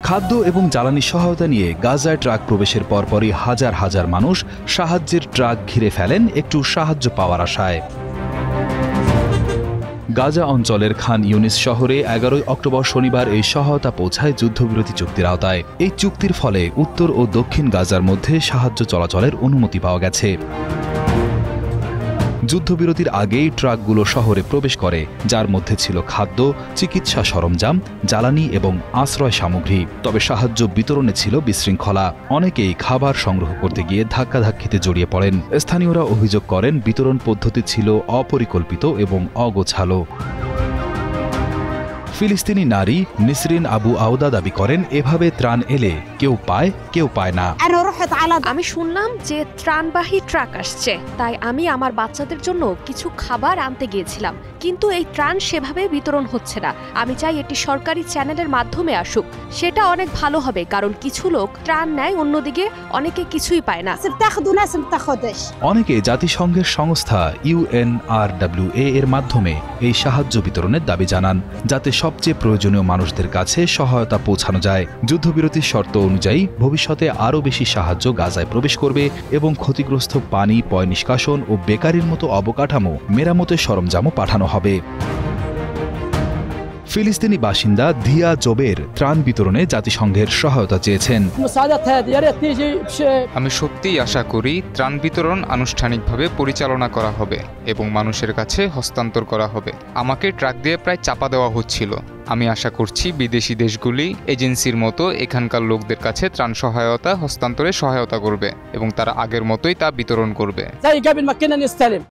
খাদ্য এবং জ্বালানি সহায়তা নিয়ে গাজায় ট্রাক প্রবেশের পরপরই হাজার হাজার মানুষ সাহায্যের ট্রাক ঘিরে ফেলেন একটু সাহায্য পাওয়ার আশায়। গাজা অঞ্চলের খান ইউনিস শহরে 11 অক্টোবর শনিবার এই সহায়তা পৌঁছায় যুদ্ধবিরতি চুক্তির আওতায়। এই চুক্তির ফলে উত্তর ও দক্ষিণ গাজার মধ্যে সাহায্য চলাচলের অনুমতি পাওয়া গেছে। যুদ্ধবিরতির আগেই ট্রাকগুলো শহরে প্রবেশ করে, যার মধ্যে ছিল খাদ্য, চিকিৎসা সরঞ্জাম, জ্বালানি এবং আশ্রয় সামগ্রী। তবে সাহায্য বিতরণে ছিল বিশৃঙ্খলা। অনেকেই খাবার সংগ্রহ করতে গিয়ে ধাক্কাধাক্কিতে জড়িয়ে পড়েন। স্থানীয়রা অভিযোগ করেন বিতরণ পদ্ধতি ছিল অপরিকল্পিত এবং অগোছালো। ফিলিস্তিনি নারী নিসরিন আবু আওদা দাবি করেন, এভাবে ত্রাণ এলে কেউ পায়, কেউ পায় না। আমি শুনলাম যে ত্রাণবাহী ট্রাক আসছে, তাই আমি আমার বাচ্চাদের জন্য কিছু খাবার আনতে গিয়েছিলাম, কিন্তু এই ত্রাণ সেভাবে বিতরণ হচ্ছে না। আমি চাই এটি সরকারি চ্যানেলের মাধ্যমে আসুক, সেটা অনেক ভালো হবে, কারণ কিছু লোক ত্রাণ নেয়, অন্যদিকে অনেকে কিছুই পায় না। অনেকে জাতিসংঘের সংস্থা UNRWA এর মাধ্যমে এই সাহায্য বিতরণের দাবি জানান, যাতে সবচেয়ে প্রয়োজনীয় মানুষদের কাছে সহায়তা পৌঁছানো যায়। যুদ্ধবিরতির শর্ত অনুযায়ী ভবিষ্যতে আরও বেশি সাহায্য গাজায় প্রবেশ করবে এবং ক্ষতিগ্রস্ত পানি, পয় নিষ্কাশন ও বেকারির মতো অবকাঠামো মেরামতের সরঞ্জামও পাঠানো হবে। ফিলিস্তিনি বাসিন্দা দিয়া জোবের ত্রাণ বিতরণে জাতিসংঘের সহায়তা চেয়েছেন। আমি সত্যিই আশা করি ত্রাণ বিতরণ আনুষ্ঠানিকভাবে পরিচালনা করা হবে এবং মানুষের কাছে হস্তান্তর করা হবে। আমাকে ট্রাক দিয়ে প্রায় চাপা দেওয়া হচ্ছিল। আমি আশা করছি বিদেশি দেশগুলি এজেন্সির মতো এখানকার লোকদের কাছে ত্রাণ সহায়তা হস্তান্তরে সহায়তা করবে এবং তারা আগের মতোই তা বিতরণ করবে।